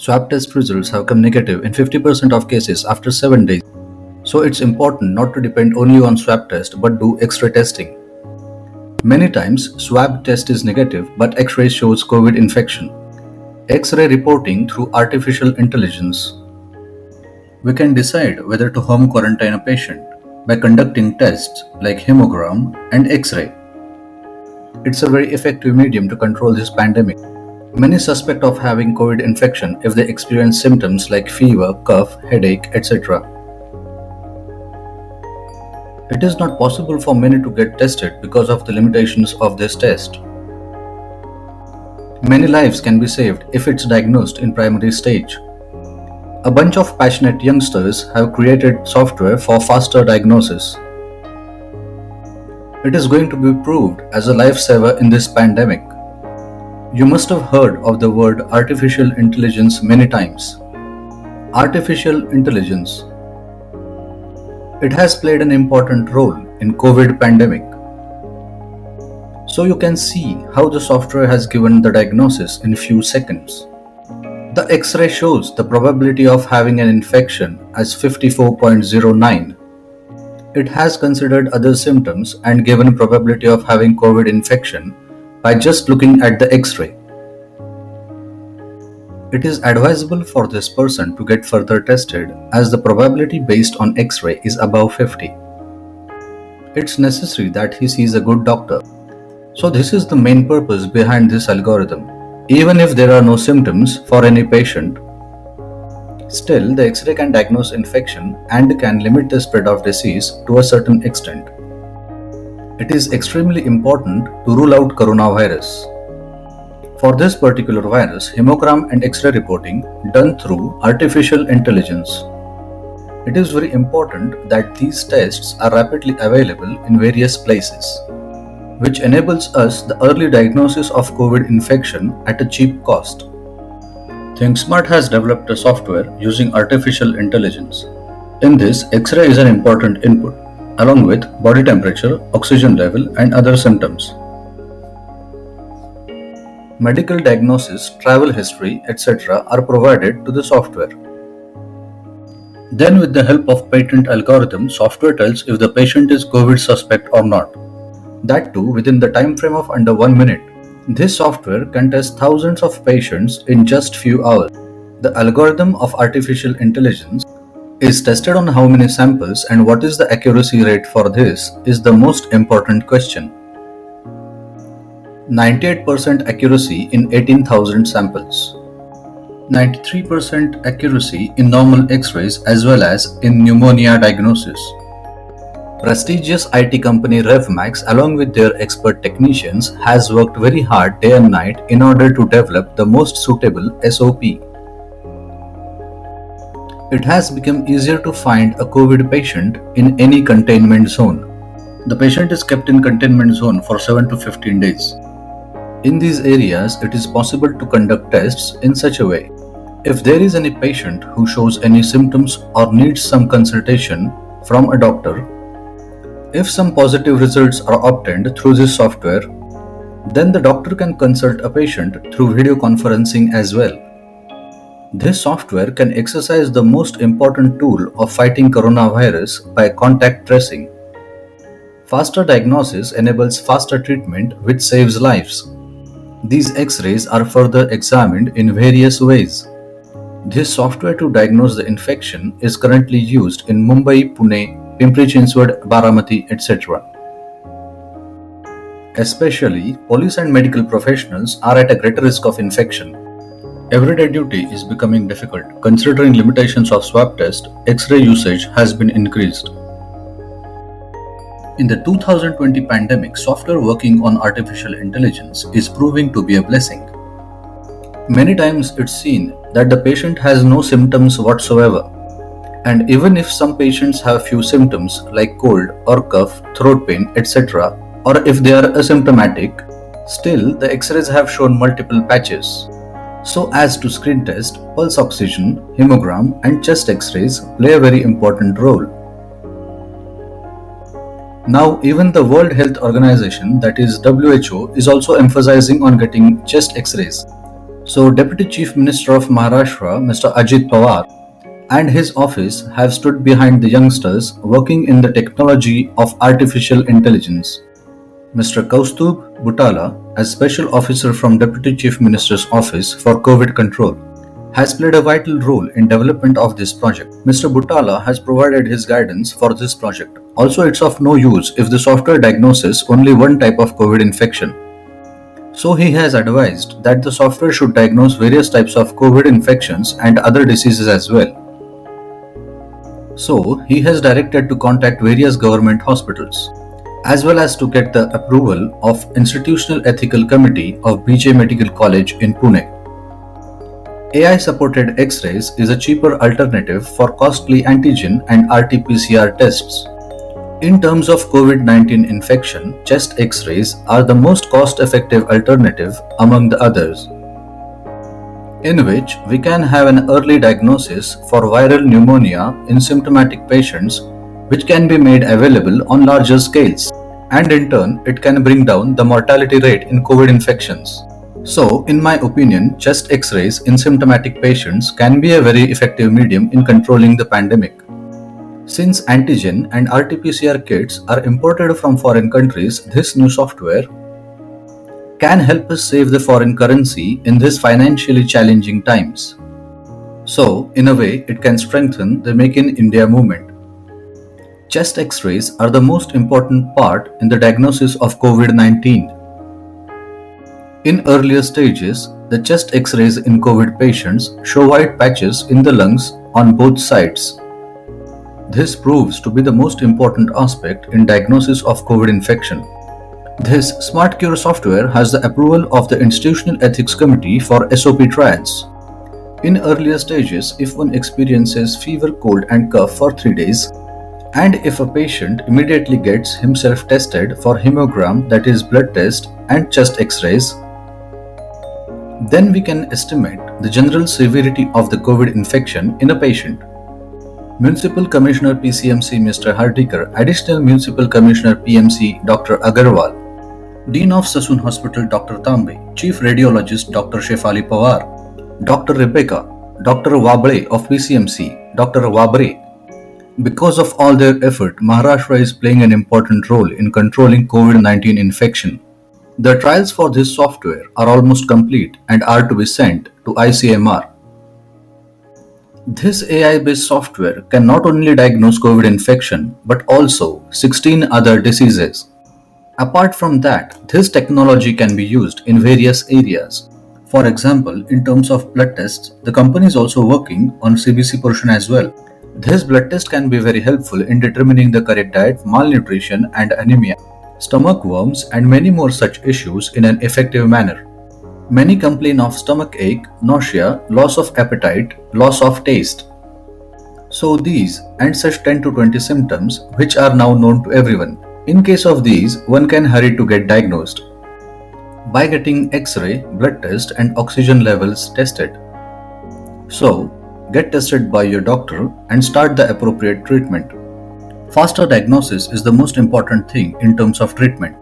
Swab test results have come negative in 50% of cases after 7 days. So it's important not to depend only on swab test but do X-ray testing. Many times swab test is negative but X-ray shows COVID infection. X-ray reporting through artificial intelligence. We can decide whether to home quarantine a patient by conducting tests like hemogram and X-ray. It's a very effective medium to control this pandemic. Many suspect of having COVID infection if they experience symptoms like fever, cough, headache, etc. It is not possible for many to get tested because of the limitations of this test. Many lives can be saved if it's diagnosed in primary stage. A bunch of passionate youngsters have created software for faster diagnosis. It is going to be proved as a lifesaver in this pandemic. You must have heard of the word artificial intelligence many times. Artificial intelligence. It has played an important role in COVID pandemic. So you can see how the software has given the diagnosis in few seconds. The X-ray shows the probability of having an infection as 54.09. It has considered other symptoms and given probability of having COVID infection by just looking at the X-ray. It is advisable for this person to get further tested as the probability based on X-ray is above 50. It's necessary that he sees a good doctor. So this is the main purpose behind this algorithm. Even if there are no symptoms for any patient, still the X-ray can diagnose infection and can limit the spread of disease to a certain extent. It is extremely important to rule out coronavirus. For this particular virus, hemogram and X-ray reporting done through artificial intelligence. It is very important that these tests are rapidly available in various places, which enables us the early diagnosis of COVID infection at a cheap cost. ThinkSmart has developed a software using artificial intelligence. In this, X-ray is an important input, along with body temperature, oxygen level, and other symptoms. Medical diagnosis, travel history, etc. are provided to the software. Then with the help of patent algorithm, software tells if the patient is COVID suspect or not. That too within the time frame of under 1 minute. This software can test thousands of patients in just few hours. The algorithm of artificial intelligence is tested on how many samples and what is the accuracy rate for this is the most important question. 98% accuracy in 18,000 samples. 93% accuracy in normal X-rays as well as in pneumonia diagnosis. Prestigious IT company RevMax along with their expert technicians has worked very hard day and night in order to develop the most suitable SOP. It has become easier to find a COVID patient in any containment zone. The patient is kept in containment zone for 7 to 15 days. In these areas, it is possible to conduct tests in such a way. If there is any patient who shows any symptoms or needs some consultation from a doctor, if some positive results are obtained through this software, then the doctor can consult a patient through video conferencing as well. This software can exercise the most important tool of fighting coronavirus by contact tracing. Faster diagnosis enables faster treatment which saves lives. These X-rays are further examined in various ways. This software to diagnose the infection is currently used in Mumbai, Pune, Pimpri-Chinchwad, Baramati, etc. Especially, police and medical professionals are at a greater risk of infection. Everyday duty is becoming difficult. Considering limitations of swab test, X-ray usage has been increased. In the 2020 pandemic, software working on artificial intelligence is proving to be a blessing. Many times it's seen that the patient has no symptoms whatsoever. And even if some patients have few symptoms like cold or cough, throat pain, etc., or if they are asymptomatic, still the X-rays have shown multiple patches. So as to screen test, pulse oxygen, hemogram and chest X-rays play a very important role. Now even the World Health Organization, that is WHO, is also emphasizing on getting chest X-rays. So, Deputy Chief Minister of Maharashtra, Mr. Ajit Pawar, and his office have stood behind the youngsters working in the technology of artificial intelligence. Mr. Kaustubh Butala, as Special Officer from Deputy Chief Minister's Office for COVID Control, has played a vital role in development of this project. Mr. Butala has provided his guidance for this project. Also, it's of no use if the software diagnoses only one type of COVID infection. So he has advised that the software should diagnose various types of COVID infections and other diseases as well. So he has directed to contact various government hospitals, as well as to get the approval of Institutional Ethical Committee of BJ Medical College in Pune. AI-supported X-rays is a cheaper alternative for costly antigen and RT-PCR tests. In terms of COVID-19 infection, chest X-rays are the most cost-effective alternative among the others, in which we can have an early diagnosis for viral pneumonia in symptomatic patients, which can be made available on larger scales, and in turn it can bring down the mortality rate in COVID infections. So, in my opinion, chest X-rays in symptomatic patients can be a very effective medium in controlling the pandemic. Since antigen and RT-PCR kits are imported from foreign countries, this new software can help us save the foreign currency in these financially challenging times. So, in a way, it can strengthen the Make in India movement. Chest X-rays are the most important part in the diagnosis of COVID-19. In earlier stages, the chest X-rays in COVID patients show white patches in the lungs on both sides. This proves to be the most important aspect in diagnosis of COVID infection. This Smart Cure software has the approval of the Institutional Ethics Committee for SOP trials. In earlier stages, if one experiences fever, cold and cough for 3 days, and if a patient immediately gets himself tested for hemogram, that is blood test, and chest X-rays, then we can estimate the general severity of the COVID infection in a patient. Municipal Commissioner PCMC Mr. Hardikar, Additional Municipal Commissioner PMC Dr. Agarwal, Dean of Sassoon Hospital Dr. Tambe, Chief Radiologist Dr. Shefali Pawar, Dr. Rebecca, Dr. Wabre of PCMC, Dr. Wabre. Because of all their effort, Maharashtra is playing an important role in controlling COVID-19 infection. The trials for this software are almost complete and are to be sent to ICMR. This AI-based software can not only diagnose COVID infection but also 16 other diseases. Apart from that, this technology can be used in various areas. For example, in terms of blood tests, the company is also working on CBC portion as well. This blood test can be very helpful in determining the correct diet, malnutrition and anemia, stomach worms and many more such issues in an effective manner. Many complain of stomach ache, nausea, loss of appetite, loss of taste. So these and such 10 to 20 symptoms which are now known to everyone. In case of these, one can hurry to get diagnosed by getting X-ray, blood test and oxygen levels tested. So, get tested by your doctor and start the appropriate treatment. Faster diagnosis is the most important thing in terms of treatment.